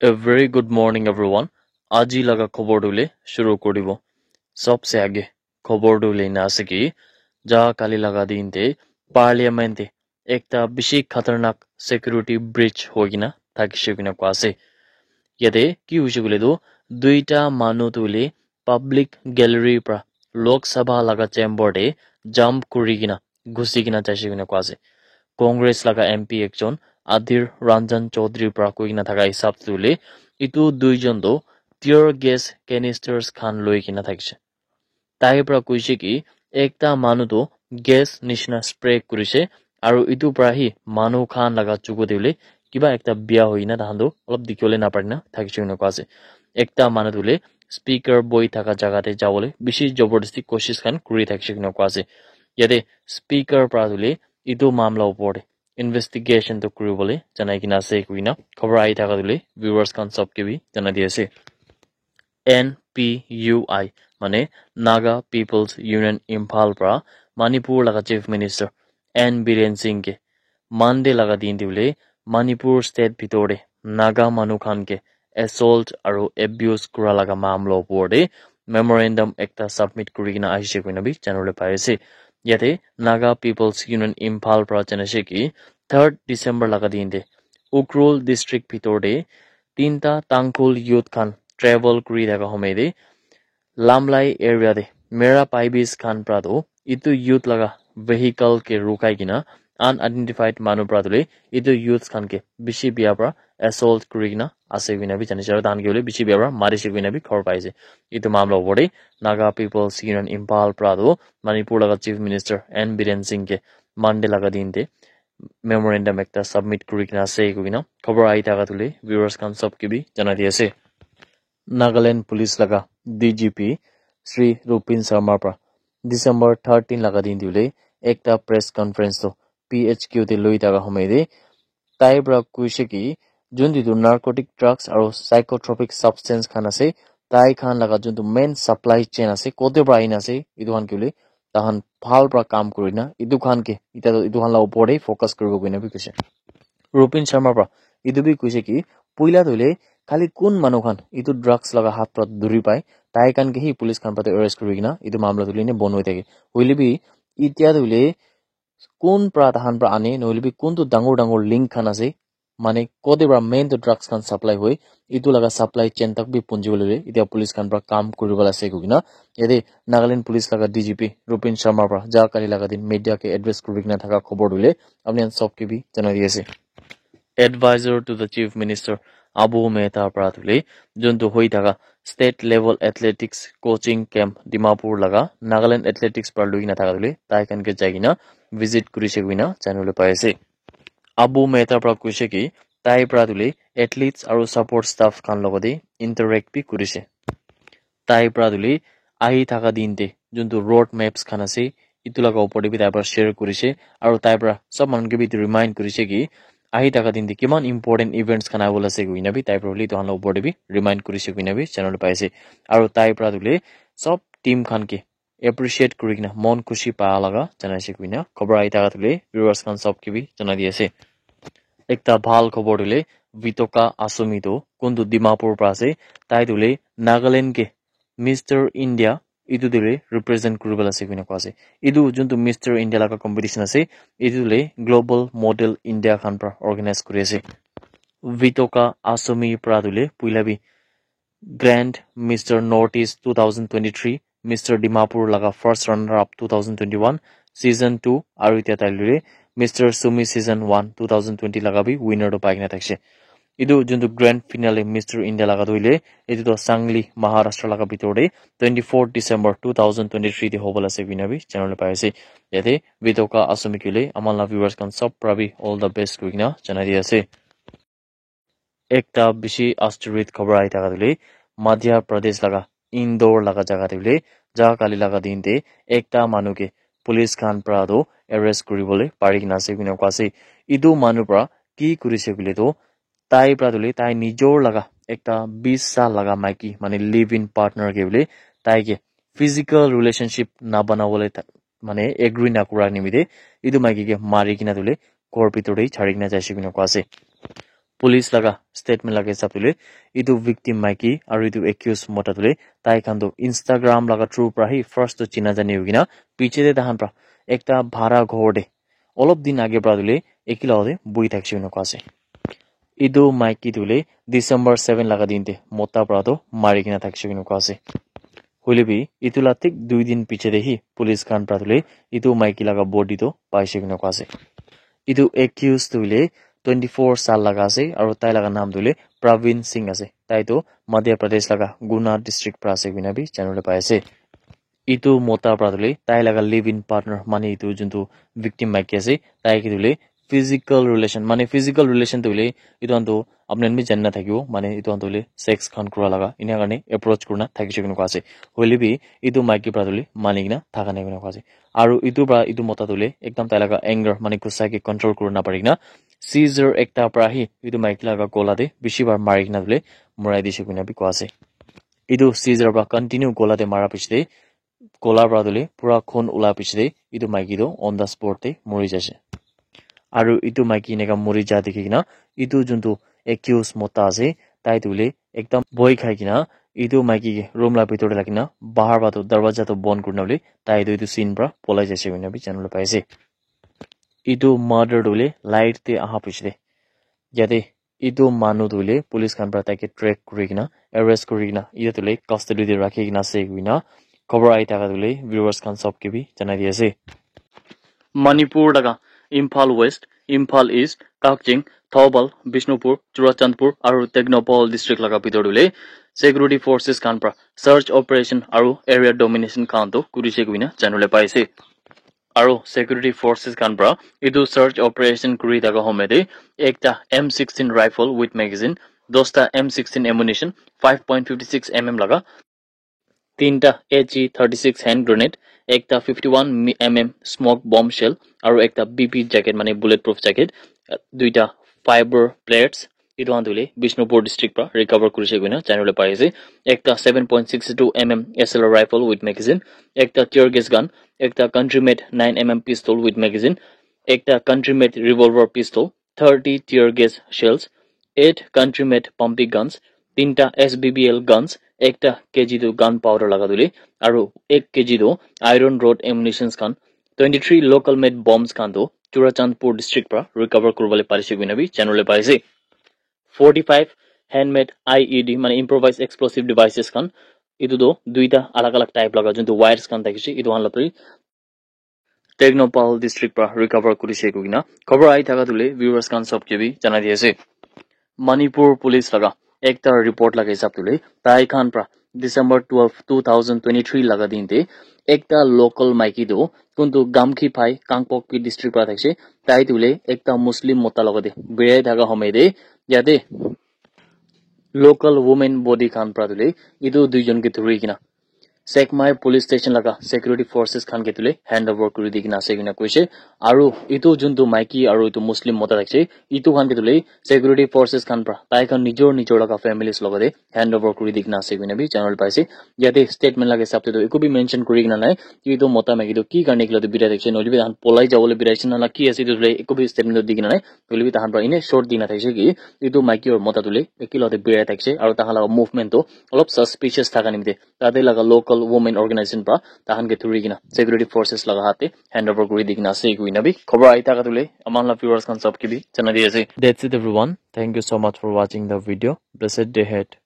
A very good morning everyone. আজি লগা খবৰটোলে শুৰু কৰিব। सबसे आगे খবৰটো लेना আছে কি যা কালি লগা দিনতে পাৰ্লিয়ামেন্টে একটা বেশি খতৰনাক সিকিউৰিটি ব্ৰিচ হৈ কিনা থাকিছে কিনা কোৱা আছে। ইয়াতে কি হৈছে বুলিতো দুইটা মানুহ তুলি পাব্লিক গ্যালাৰিৰ পৰা লোকসভা লগা চেম্বাৰতে জাম্প কৰি কিনা ঘুচি কিনা যাইছে কিনা কোৱা আছে। কংগ্ৰেছ লগা এমপি একজন আদিৰ ৰঞ্জন চৌধুৰীৰ পৰা কৈ কিনা থকা হিচাপ তুলি ইটো দুইজনটো টিয়াৰ গেছ কেনিষ্টাৰ্ছ খান লৈ কিনা থাকিছে। তাইৰ পৰা কৈছে কি একটা মানুহটো গেছ নিচিনা স্প্ৰে কৰিছে আৰু ইটোৰ পৰা সি মানুহ খান লগা চুকু দিলে কিবা একটা বিয়া হৈ কিনা তাহাঁতো অলপ দেখিবলৈ নাপাৰি না থাকিছে কিনা কোৱা আছে। একটা মানুহটোলে স্পিকাৰ বহি থকা জাগাতে যাবলৈ বেছি জবৰদস্তি কোচিছ খান কৰি থাকিছে কিনা কোৱা আছে। ইয়াতে স্পিকাৰ পৰা তুলি ইটো মামলা ওপৰতে ইনভেষ্টিগেশ্যনটো কৰিবলৈ জনাই কিনা আছে কিনা খবৰ আহি থকা তুলি ভিউৱাৰ্ছ খান চবকে বি জনাই দি আছে। NPUI মানে নাগা পিপলছ ইউনিয়ন ইম্ফাল পৰা মণিপুৰ লগা চিফ মিনিষ্টাৰ N বীৰেন সিংকে মানডে লগা দিন দিবলৈ মণিপুৰ ষ্টেট ভিতৰতে নাগা মানুহ খানকে এছল্ট আৰু এবিউজ কৰা লগা মামলা ওপৰতে মেমৰেণ্ডাম একটা ছাবমিট কৰি কিনা আহিছে কিনা বি জানিবলৈ পাই আছে। ইয়াতে নাগা পিপলছ ইউনিয়ন ইম্ফাল পৰা জানিছে কি 3 ডিচেম্বৰ লগা দিনতে উক্ৰুল ডিষ্ট্ৰিক্ট ভিতৰতে তিনটা টাংকুল ইউথ খান ট্ৰেভেল কৰি থকা সময়তে লামলাই এৰিয়াতে মেৰা পাইবিজ খান প্ৰাতো ইটো ইউথ লগা ভেহিকল কে ৰুকাই কিনা আনআইডেন্টিফাইড মানুহ প্ৰাতলৈ ইটো ইউথ খানকে বেছি বিয়াৰ পৰা এছল্ট কৰি কিনা আছে কিনা বি জানিছে আৰু তাহান কি বেছি বিয়াৰ পৰা মাৰিছে কিনা বি খবৰ পাইছে। ইটো মামলা ওপৰতে নাগা পিপলছ ইউনিয়ন ইম্ফাল প্ৰাতো মণিপুৰ লগা চিফ মিনিষ্টাৰ N বীৰেন সিংকে মানডে লগা দিনতে মেমৰেণ্ডাম একটা ছাবমিট কৰি কিনা আছে কিনা খবৰ আহি থকা তুলি ভিউৱাৰ্ছ খান চবকে বি জনাই দি আছে। নাগালেণ্ড পুলিচ লগা DGP শ্ৰী ৰূপিন শৰ্মাৰ পৰা ডিচেম্বৰ 13 লগা দিন দিলে একটা প্ৰেছ কনফাৰেন্সটো PHQতে লৈ থকা সময়তে তাইৰ পৰা কৈছে কি যোনটো নাৰ্কটিক ড্ৰাগছ আৰু সাইকোট্ৰপিক সাবষ্টেন্স খান আছে তাই খান লগা যোনটো মেইন সাপ্লাই চেইন আছে ক'তে পৰা আইন আছে ইটো খান কি তাহান ভাল পৰা কাম কৰি না ইটো খানকে ইটো খান ওপৰতে ফ'কাছ কৰিব কিনা বি কৈছে। ৰূপিন শৰ্মাৰ পৰা ইটো বি কৈছে কি পইলা ধৰিলে খালি কোন মানুহ খান ইটো ড্ৰাগছ লগা হাত পৰা ধৰি পায় তাই কানকে সি পুলিচ খান পাতে এৰেষ্ট কৰি কিনা ইটো মামলা তুলি নে বন্ধ হৈ থাকে হইলে বি এতিয়া ধৰিলে কোন পৰা তাহান পৰা আনে নহলে বি কোনটো ডাঙৰ ডাঙৰ লিংক খান আছে মানে ক'তে পৰা মেইন তো ড্ৰাগছ খান সাপ্লাই হৈ ইটো লগা সাপ্লাই চেইন তাক বি পুঞ্জিবলৈ এতিয়া পুলিচ খান পৰা কাম কৰিব আছে কিনা ইয়াতে নাগালেণ্ড পুলিচ লগা DGP ৰূপিন শৰ্মাৰ পৰা যা কালি লগা দিন মিডিয়াকে এড্ৰেছ কৰি কিনা থকা খবৰ দিলে আপুনি চবকে বি জনাই দি আছে। Adviser to the chief minister Abu Mehtar পৰা তুলি যোনটো হৈ থকা state level athletics coaching camp Dimapur লগা নাগালেণ্ড এথলেটিক্স পৰা লৈ কিনা থকা তুলি তাই কানকে যাই কিনা ভিজিট কৰিছে কিনা জানিবলৈ পাই আছে। আবু মেহতাৰ পৰা কৈছে কি তাইৰ পৰা তুলি এথলিটছ আৰু ছাপৰ্ট ষ্টাফ খান লগতে ইণ্টাৰেক্ট বি কৰিছে। তাইৰ পৰা তুলি আহি থকা দিনতে যোনটো ৰোড মেপছ খান আছে ইটো লগা ওপৰতে বি তাইৰ পৰা শ্বেয়াৰ কৰিছে আৰু তাইৰ পৰা চব মানুহকে বি ৰিমাইণ্ড কৰিছে কি আহি থকা দিনতে কিমান ইম্পৰ্টেণ্ট ইভেণ্টছ খান আহিবলৈ আছে কিনা বি তাইৰ পৰা তাহান ওপৰতে বি ৰিমাইণ্ড কৰিছে কিনা বি চেনেল পাইছে আৰু তাইৰ পৰা তুলি চব টিম খানকে এপ্ৰিচিয়েট কৰি কিনা মন খুচি পায় লগা জনাইছে কিনা খবৰ আহি থকা তুলি ভিউৱাৰ্ছ খান চবকে বি জনাই দি আছে। একটা ভাল খবৰ দিলে বিতকা আছমিটো কোনটো ডিমাপুৰৰ পৰা আছে তাই তুলি নাগালেণ্ডকে মিষ্টাৰ ইণ্ডিয়া ইটো দিলে ৰিপ্ৰেজেণ্ট কৰিবলৈ আছে কিনা কোৱা আছে। ইটো যোনটো মিষ্টাৰ ইণ্ডিয়া লগা কম্পিটিশ্যন আছে ইটো দিলে গ্ল'বেল মডেল ইণ্ডিয়া খান পৰা অৰ্গেনাইজ কৰি আছে। বিতকা আছমিৰ পৰা দিলে পইলাবি grand Mister North East 2023 Mister Dimapur লগা ফাৰ্ষ্ট ৰানাৰ আপ 2021 ছিজন 2 আৰু এতিয়া তাইলৈ মিষ্টাৰ সুমি ছিজন 1 2020 লগাবি উইনাৰটো পাই কিনা থাকিছে। ইটো যোনটো গ্ৰেণ্ড ফিনালে মিষ্টাৰ ইণ্ডিয়া লগা ধৰিলে এইটোতো চাংলি মহাৰাষ্ট্ৰ লগা ভিতৰতে 24 ডিচেম্বৰ 2023 হ'বলৈ আছে বিনাবি চেনেললৈ পাই আছে। ইয়াতে বিতকা আছমিকিলে আমাৰ ভিউৱাৰ্ছ খান চব প্ৰাবি অল দ্য বেষ্ট কৰি কিনা জনাই দি আছে। একটা বেছি আচৰিত খবৰ আহি থকা দিলে মধ্য প্ৰদেশ লগা ইন্দোৰ লগা জাগা দিলে যা কালি লগা দিনতে একটা মানুহকে পুলিচ খান পৰাতো এৰেষ্ট কৰিবলৈ পাৰি কিনা আছে কিনা কোৱা আছে। ইটো মানুহ পৰা কি কৰিছে বুলিতো তাই পৰা তুলি তাই নিজৰ লগা একটা 20 সাল লগা মাইকী মানে লিভ ইন পাৰ্টনাৰকে বুলি তাইকে ফিজিকেল ৰিলেশ্যনশ্বিপ নাবনাবলৈ মানে এগ্ৰি নকৰাৰ নিমিত্তে ইটো মাইকীকে মাৰি কিনা তুলি ঘৰ ভিতৰতে ছাৰি কিনা যাইছে কিনা কোৱা আছে। police laga statement lage sabule idu victim maiki aru idu accused mota dule tai khan do Instagram laga through pra hi first to china jani hogina piche de dahan pra ekta bhara ghor de olop din age pra dule ekilode bui thakse no kase idu maiki dule December 7 laga din de mota pra do mari kina thakse no kase hoilebi itula tik 2 din piche de hi police khan pra dule idu maiki laga body do paise no kase idu accused dule 24 साल लगा से और ताई लगा नाम दुले प्रवीण सिंह असे ताई तो मध्य प्रदेश लगा गुना डिस्ट्रिक्ट प्रासे बिना भी चैनल पाए से इतु मोता प्रादुले ताई लगा लिव इन पार्टनर माने इतु जुंतु विक्टिम माइके से ताई के दुले फिजिकल रिलेशन माने फिजिकल रिलेशन दुले इतु अंतो अपने में जन्ना थाकियो माने इतु अंतोले सेक्स खान कुरा लगा इना गाने अप्रोच करना थाकि सकिनु कासे होले भी इतु माइके प्रादुले मानिगिना थाकाने बिना कासे आरो इतु ब्रा इतु मोता दुले एकदम ताई लगा एंगर माने गुस्सा के कंट्रोल करना पड़िना सीजर एकटा प्राही इतु माइके लगा गोला दे बिशिबार मारिगिना दुले मुराई दिसे बिना भी कासे इतु सीजर ब्रा कंटिन्यू गोला दे मारा पिछदे गोला ब्रादुले पूरा खून उला पिछदे इतु माइकी दो ऑन द स्पॉट ते मरि जासे आरो इतु माइकी नेगा मरि जा देखिना इतु जुंतु एक्यूज मोता से ताई दुले एकदम भय खाइकिना इतु माइकी के रूम ला भितरे लागिना बाहर बातो दरवाजा तो बन्द करनले ताई दो इतु सीन ब्रा पলাই जासे बिना भी चैनल पाइसे इतु मर्डर दुले लाइट ते आहा पिछदे यादे इतु मानु दुले पुलिस खान ब्रा ताके ट्रैक करिकिना अरेस्ट करिकिना इतु दुले कस्टडी दे राखिकिना सेगिना खबर आई थाका दुले व्यूअर्स खान सबके भी जना दिएसे मणिपुर लगा इम्फाल वेस्ट इम्फाल ईस्ट काकजिङ थौबल विष्णुपुर चुराचंदपुर और टेक्नोपल डिस्ट्रिक्ट लगा भितर दुले सिक्युरिटी फोर्सेस खान पर सर्च ऑपरेशन और एरिया डोमिनेशन खान तो कुरिसे गुइना जानले पाइसे और सिक्युरिटी फोर्सेस खान पर इदु सर्च ऑपरेशन कुरि थाका होमेदे एकटा M16 राइफल विथ मैगजीन 10टा M16 एमुनिशन 5.56 mm लगा 3टा HE36 हैंड ग्रेनेड एकटा 51 mm स्मोक बॉम्ब शेल और एकटा BP जैकेट माने बुलेट प्रूफ जैकेट दुईटा फाइबर प्लेट्स इदु आन्दुले विष्णुपुर डिस्ट्रिक्ट पर रिकवर करिसे गइना जानले पाइसे एकटा 7.62 mm SLR rifle with magazine एकटा टियर गैस गन एकटा कंट्री मेड 9 mm पिस्तौल विथ मैगजीन एकटा कंट्री मेड रिवॉल्वर पिस्तौल 30 tear gas shells 8 country made pumping guns 3टा SBBL गन्स एकटा केजी दो गन पाउडर लगा दुले और 1 केजी दो आयरन रोड एमुनिशंस खान 23 लोकल मेड बॉम्ब्स खान दो चुराचंदपुर डिस्ट्रिक्ट पर रिकवर करबले पारिसे बिना भी चैनल पाइसे 45 हैंडमेड IED माने इम्प्रोवाइज एक्सप्लोसिव डिवाइसेस खान इदु दो दुईटा अलग अलग टाइप लगा जंतु वायर्स खान थाकिसे इदु हानलपरि टेक्नोपल डिस्ट्रिक्ट पर रिकवर करिसे गुइना खबर आई थाका दुले व्यूअर्स खान सबके भी जना दिएसे मणिपुर पुलिस लगा एकटा रिपोर्ट लगा हिसाब तुले ताई खान प्रा December 12 2023 लगा दिनते एकटा लोकल माइकी दो कुंतु गामखी फाई कांगपोकपी डिस्ट्रिक्ट प्रा थाकसे ताई तुले एकटा मुस्लिम मोता लगा दे बेय थाका हमेदे यादे लोकल वुमेन बॉडी खान प्रा तुले इदु दुइजन के थुरिकिना सेकमाई पुलिस स्टेशन लगा सिक्युरिटी फोर्सेस खान के तुले हैंड ओवर करि दिकिना सेगिना कइसे आरो इतु जुंतु माइकी आरो इतु मुस्लिम मोता थाकसे इतु खान के तुले सिक्युरिटी फोर्सेस खान प्रा ताई खान निजोर लगा फैमिलीज लगदे हैंड ओवर करि दिकिना सेगिना भी चैनल पाइसे याते स्टेटमेंट लगे साबते तो एको भी मेंशन करिकिना नाय इतु मोता माइकी तो की गाने के बिरा थाकसे नलिबि तान पলাই जावले बिराइसिन ना की आसे तुले एको भी स्टेटमेंट दिकिना नाय तुले तान प्रा इने शॉर्ट दिना थाकसे कि इतु माइकी और मोता तुले एकिलते बिरा थाकसे आरो ताहाला मुभमेंट तो अलप सस्पिशियस थाका निमिते ताते लगा लोकल वुमेन ऑर्गेनाइजेशन पर ताहन के थुरिकिना सिक्युरिटी फोर्सेस लगा हाते हैंड ओवर करि दिकिना से गुइना भी खबर आई थाका तुले अमानला व्यूअर्स खान सब के भी जना दिएसे that's it everyone thank you so much for watching the video blessed day head